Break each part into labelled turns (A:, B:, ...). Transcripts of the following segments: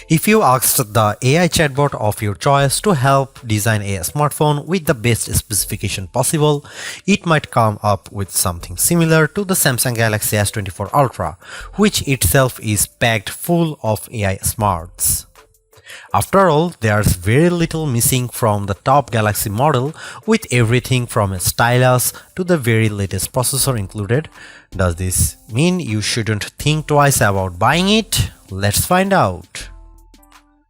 A: If you asked the AI chatbot of your choice to help design a smartphone with the best specification possible, it might come up with something similar to the Samsung Galaxy S24 Ultra, which itself is packed full of AI smarts. After all, there's very little missing from the top Galaxy model, with everything from a stylus to the very latest processor included. Does this mean you shouldn't think twice about buying it? Let's find out.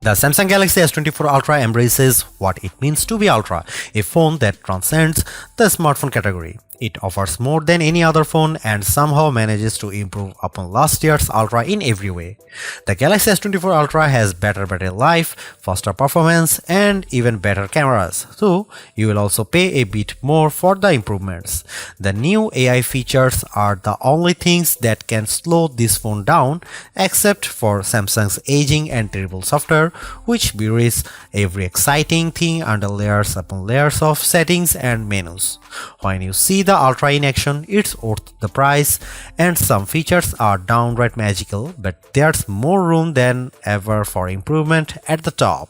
A: The Samsung Galaxy S24 Ultra embraces what it means to be Ultra, a phone that transcends the smartphone category. It offers more than any other phone and somehow manages to improve upon last year's Ultra in every way. The Galaxy S24 Ultra has better battery life, faster performance, and even better cameras, so you will also pay a bit more for the improvements. The new AI features are the only things that can slow this phone down, except for Samsung's aging and terrible software, which buries every exciting thing under layers upon layers of settings and menus. When you see the Ultra in action, it's worth the price, and some features are downright magical, but there's more room than ever for improvement at the top.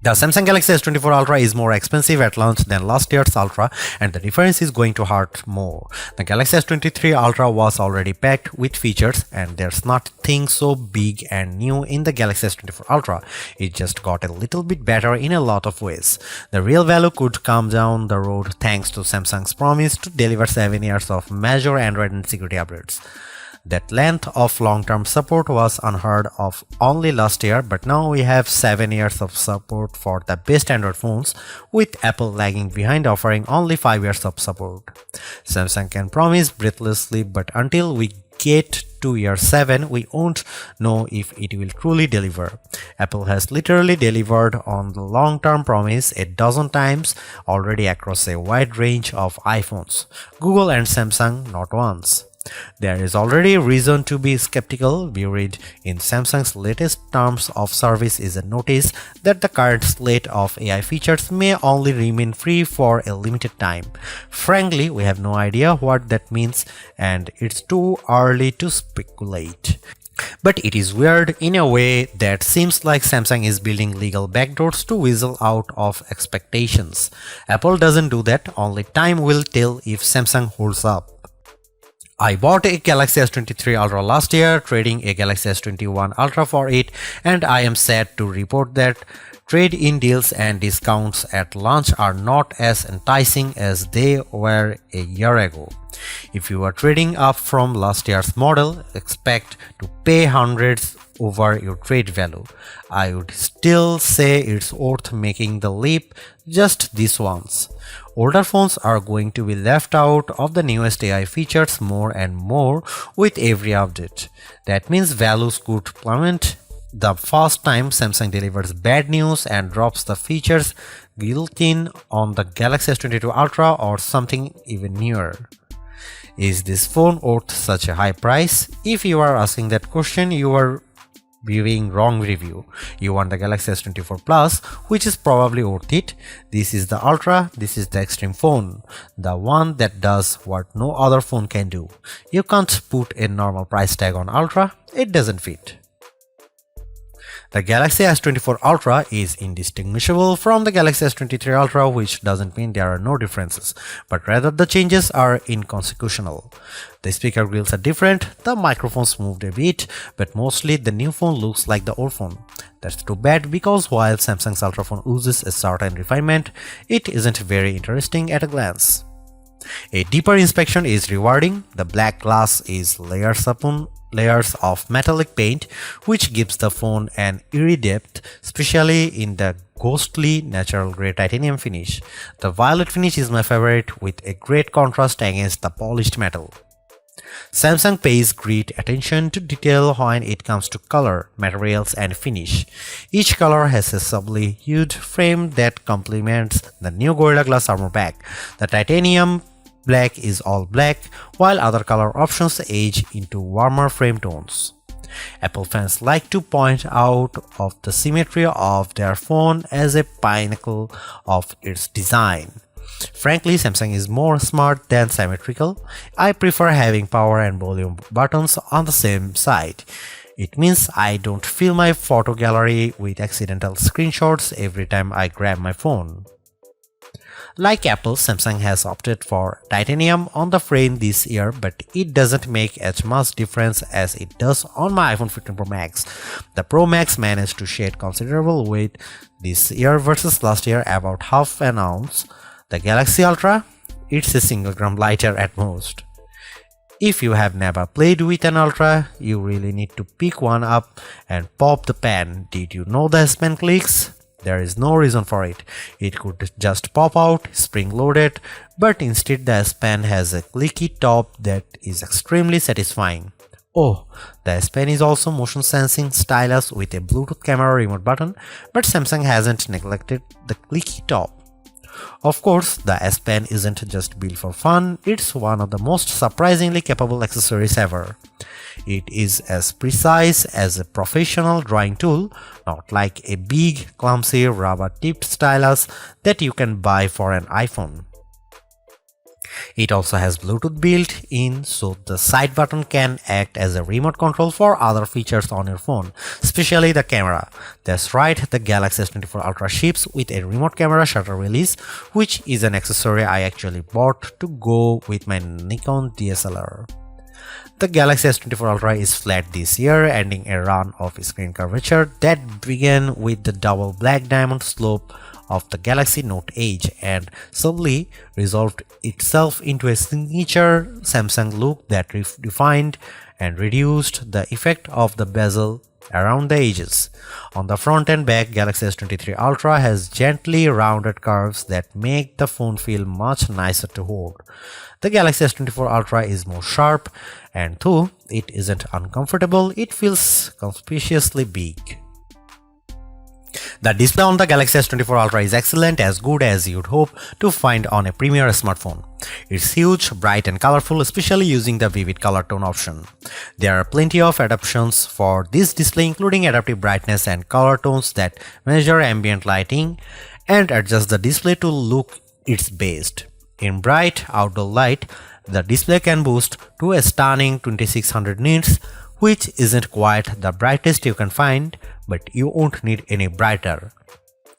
A: The Samsung Galaxy S24 Ultra is more expensive at launch than last year's Ultra, and the difference is going to hurt more. The Galaxy S23 Ultra was already packed with features, and there's nothing so big and new in the Galaxy S24 Ultra. It just got a little bit better in a lot of ways. The real value could come down the road thanks to Samsung's promise to deliver 7 years of major Android and security updates. That length of long-term support was unheard of only last year, but now we have 7 years of support for the best Android phones, with Apple lagging behind offering only 5 years of support. Samsung can promise breathlessly, but until we get to year 7, we won't know if it will truly deliver. Apple has literally delivered on the long-term promise a dozen times already across a wide range of iPhones. Google and Samsung not once. There is already reason to be skeptical. Buried in Samsung's latest terms of service is a notice that the current slate of AI features may only remain free for a limited time. Frankly, we have no idea what that means, and it's too early to speculate. But it is weird in a way that seems like Samsung is building legal backdoors to weasel out of expectations. Apple doesn't do that, only time will tell if Samsung holds up. I bought a Galaxy S23 Ultra last year, trading a Galaxy S21 Ultra for it, and I am sad to report that trade-in deals and discounts at launch are not as enticing as they were a year ago. If you are trading up from last year's model, expect to pay hundreds over your trade value. I would still say it's worth making the leap just this once. Older phones are going to be left out of the newest AI features more and more with every update. That means values could plummet the first time Samsung delivers bad news and drops the features built-in on the Galaxy S22 Ultra or something even newer. Is this phone worth such a high price? If you are asking that question, you are viewing wrong review. You want the Galaxy S24 Plus, which is probably worth it. This is the Ultra, this is the extreme phone, the one that does what no other phone can do. You can't put a normal price tag on Ultra, it doesn't fit. The Galaxy S24 Ultra is indistinguishable from the Galaxy S23 Ultra, which doesn't mean there are no differences, but rather the changes are inconsequential. The speaker grills are different, the microphones moved a bit, but mostly the new phone looks like the old phone. That's too bad, because while Samsung's Ultra phone oozes a certain refinement, it isn't very interesting at a glance. A deeper inspection is rewarding. The black glass is layers upon layers of metallic paint, which gives the phone an eerie depth, especially in the ghostly natural grey titanium finish. The violet finish is my favorite, with a great contrast against the polished metal. Samsung pays great attention to detail when it comes to color, materials, and finish. Each color has a subtly hued frame that complements the new Gorilla Glass armor back. The titanium black is all black, while other color options age into warmer frame tones. Apple fans like to point out of the symmetry of their phone as a pinnacle of its design. Frankly, Samsung is more smart than symmetrical. I prefer having power and volume buttons on the same side. It means I don't fill my photo gallery with accidental screenshots every time I grab my phone. Like Apple, Samsung has opted for titanium on the frame this year, but it doesn't make as much difference as it does on my iPhone 15 Pro Max. The Pro Max managed to shed considerable weight this year versus last year, about half an ounce. The Galaxy Ultra, it's a single gram lighter at most. If you have never played with an Ultra, you really need to pick one up and pop the pen. Did you know the S Pen clicks? There is no reason for it. It could just pop out, spring-loaded, but instead the S Pen has a clicky top that is extremely satisfying. Oh, the S Pen is also motion sensing stylus with a Bluetooth camera remote button, but Samsung hasn't neglected the clicky top. Of course, the S Pen isn't just built for fun, it's one of the most surprisingly capable accessories ever. It is as precise as a professional drawing tool, not like a big, clumsy, rubber-tipped stylus that you can buy for an iPhone. It also has Bluetooth built in, so the side button can act as a remote control for other features on your phone, especially the camera. That's right, the Galaxy S24 Ultra ships with a remote camera shutter release, which is an accessory I actually bought to go with my Nikon DSLR. The Galaxy S24 Ultra is flat this year, ending a run of screen curvature that began with the double black diamond slope of the Galaxy Note Edge and subtly resolved itself into a signature Samsung look that refined and reduced the effect of the bezel around the edges. On the front and back, Galaxy S23 Ultra has gently rounded curves that make the phone feel much nicer to hold. The Galaxy S24 Ultra is more sharp, and though it isn't uncomfortable, it feels conspicuously big. The display on the Galaxy S24 Ultra is excellent, as good as you'd hope to find on a premier smartphone. It's huge, bright and colorful, especially using the vivid color tone option. There are plenty of adaptations for this display, including adaptive brightness and color tones that measure ambient lighting and adjust the display to look its best. In bright outdoor light, the display can boost to a stunning 2600 nits, which isn't quite the brightest you can find, but you won't need any brighter.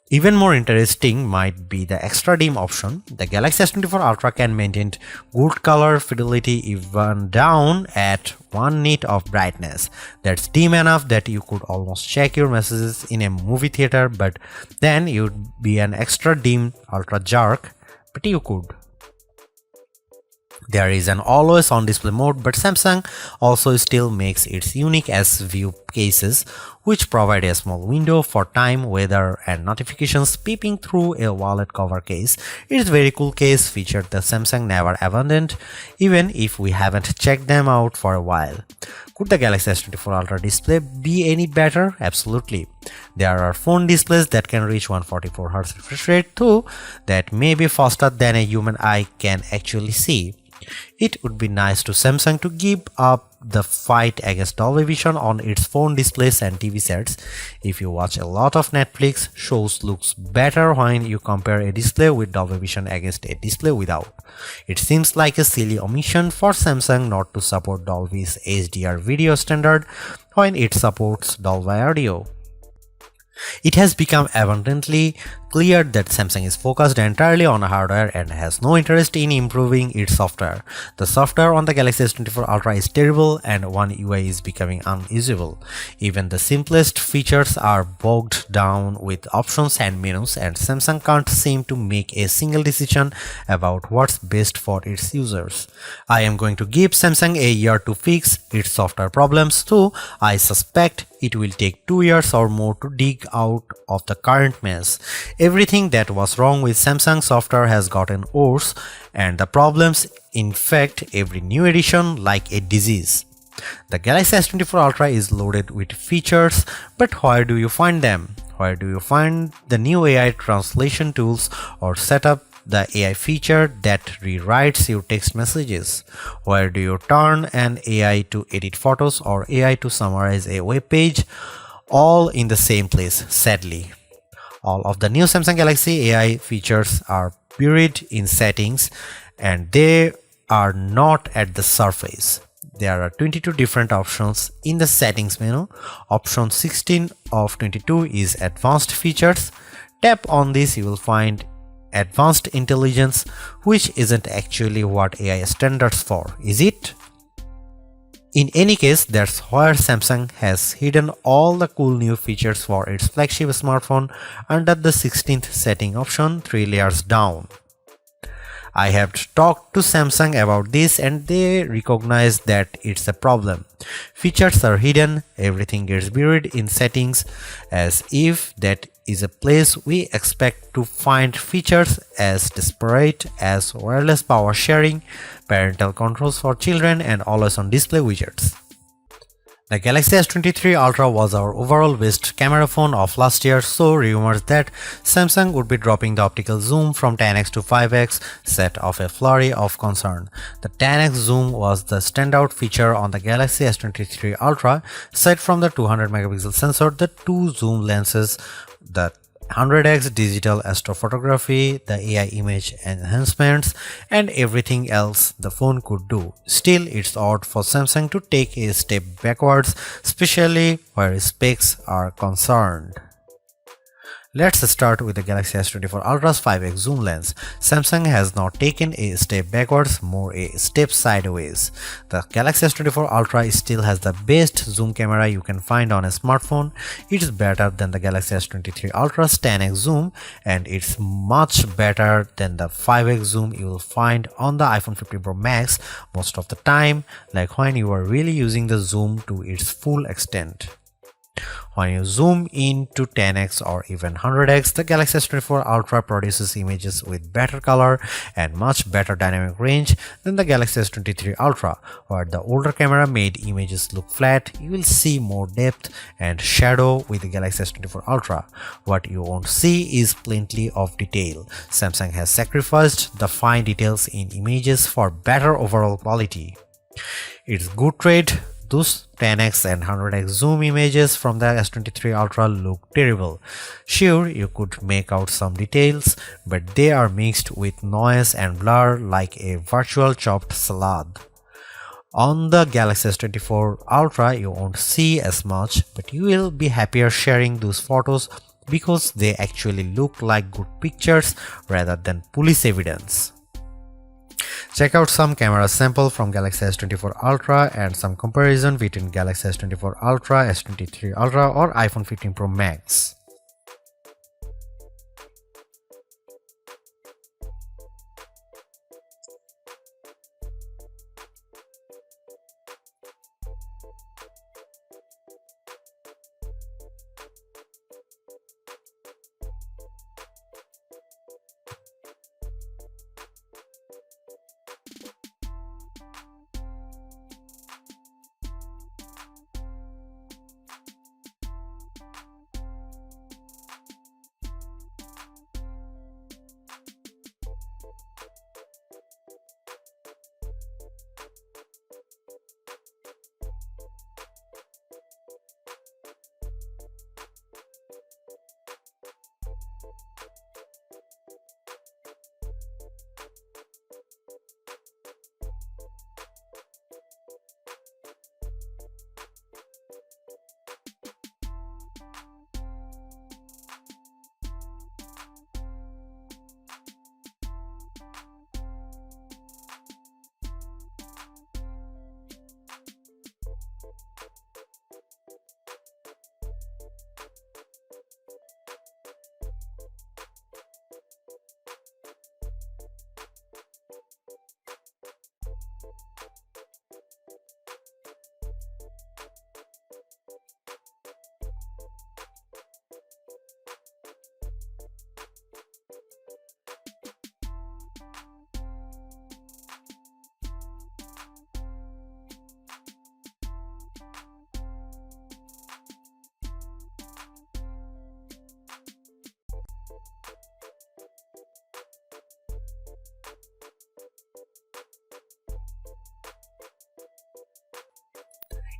A: Even more interesting might be the extra dim option. The Galaxy S24 Ultra can maintain good color fidelity even down at 1 nit of brightness. That's dim enough that you could almost check your messages in a movie theater, but then you'd be an extra dim ultra jerk, but you could. There is an always on display mode, but Samsung also still makes its unique S View cases, which provide a small window for time, weather and notifications peeping through a wallet cover case. It's a very cool case feature that Samsung never abandoned, even if we haven't checked them out for a while. Could the Galaxy S24 Ultra display be any better? Absolutely. There are phone displays that can reach 144Hz refresh rate too, that may be faster than a human eye can actually see. It would be nice to Samsung to give up the fight against Dolby Vision on its phone displays and TV sets. If you watch a lot of Netflix shows, looks better when you compare a display with Dolby Vision against a display without. It seems like a silly omission for Samsung not to support Dolby's HDR video standard when it supports Dolby Audio. It has become abundantly clear that Samsung is focused entirely on hardware and has no interest in improving its software. The software on the Galaxy S24 Ultra is terrible and One UI is becoming unusable. Even the simplest features are bogged down with options and menus, and Samsung can't seem to make a single decision about what's best for its users. I am going to give Samsung a year to fix its software problems, though I suspect it will take 2 years or more to dig out of the current mess. Everything that was wrong with Samsung software has gotten worse, and the problems infect every new edition like a disease. The Galaxy S24 Ultra is loaded with features, but where do you find them? Where do you find the new AI translation tools or set up the AI feature that rewrites your text messages? Where do you turn an AI to edit photos or AI to summarize a web page? All in the same place, sadly. All of the new Samsung Galaxy AI features are buried in settings, and they are not at the surface. There are 22 different options in the settings menu. Option 16 of 22 is advanced features. Tap on this, you will find advanced intelligence, which isn't actually what AI standards for, is it? In any case, that's where Samsung has hidden all the cool new features for its flagship smartphone under the 16th setting option 3 layers down. I have talked to Samsung about this and they recognize that it's a problem. Features are hidden, everything gets buried in settings, as if that is a place we expect to find features as disparate as wireless power sharing, parental controls for children, and always-on display widgets. The Galaxy S23 Ultra was our overall best camera phone of last year, so rumors that Samsung would be dropping the optical zoom from 10x to 5x set off a flurry of concern. The 10x zoom was the standout feature on the Galaxy S23 Ultra. Aside from the 200 megapixel sensor, the two zoom lenses, the 100x digital astrophotography, the AI image enhancements, and everything else the phone could do. Still, it's odd for Samsung to take a step backwards, especially where specs are concerned. Let's start with the Galaxy S24 Ultra's 5x zoom lens. Samsung has not taken a step backwards, more a step sideways. The Galaxy S24 Ultra still has the best zoom camera you can find on a smartphone. It's better than the Galaxy S23 Ultra's 10x zoom, and it's much better than the 5x zoom you will find on the iPhone 15 Pro Max most of the time, like when you are really using the zoom to its full extent. When you zoom in to 10x or even 100x, the Galaxy S24 Ultra produces images with better color and much better dynamic range than the Galaxy S23 Ultra. Where the older camera made images look flat, you will see more depth and shadow with the Galaxy S24 Ultra. What you won't see is plenty of detail. Samsung has sacrificed the fine details in images for better overall quality. It's good trade. Those 10x and 100x zoom images from the S23 Ultra look terrible. Sure, you could make out some details, but they are mixed with noise and blur like a virtual chopped salad. On the Galaxy S24 Ultra, you won't see as much, but you will be happier sharing those photos because they actually look like good pictures rather than police evidence. Check out some camera sample from Galaxy S24 Ultra and some comparison between Galaxy S24 Ultra, S23 Ultra or iPhone 15 Pro Max.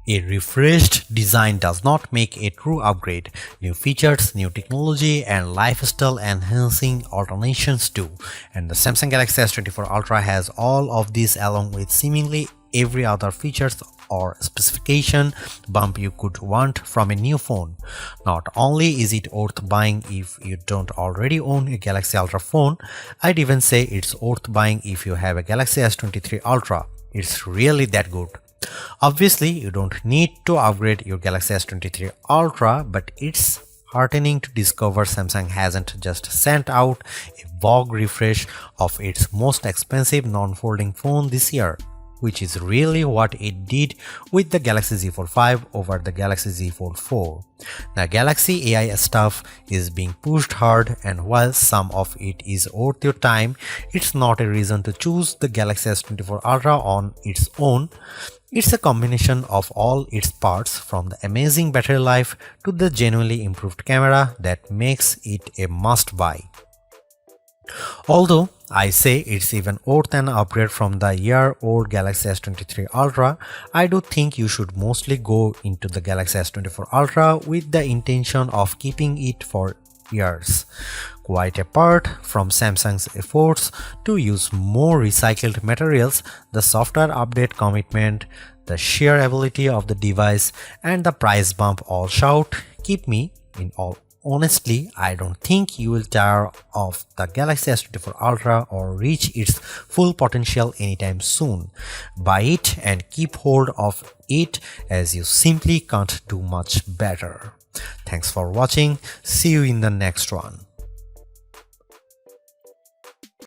A: A refreshed design does not make a true upgrade. New features, new technology, and lifestyle enhancing alternations do. And the Samsung Galaxy S24 Ultra has all of these along with seemingly every other features or specification bump you could want from a new phone. Not only is it worth buying if you don't already own a Galaxy Ultra phone, I'd even say it's worth buying if you have a Galaxy S23 Ultra. It's really that good. Obviously, you don't need to upgrade your Galaxy S23 Ultra, but it's heartening to discover Samsung hasn't just sent out a Vogue refresh of its most expensive non-folding phone this year, which is really what it did with the Galaxy Z Fold 5 over the Galaxy Z Fold 4. The Galaxy AI stuff is being pushed hard, and while some of it is worth your time, it's not a reason to choose the Galaxy S24 Ultra on its own. It's a combination of all its parts, from the amazing battery life to the genuinely improved camera, that makes it a must-buy. Although I say it's even worth an upgrade from the year-old Galaxy S23 Ultra, I do think you should mostly go into the Galaxy S24 Ultra with the intention of keeping it for years. Quite apart from Samsung's efforts to use more recycled materials, the software update commitment, the sheer ability of the device, and the price bump all shout, keep me in all. Honestly, I don't think you will tire of the Galaxy S24 Ultra or reach its full potential anytime soon. Buy it and keep hold of it, as you simply can't do much better. Thanks for watching. See you in the next one.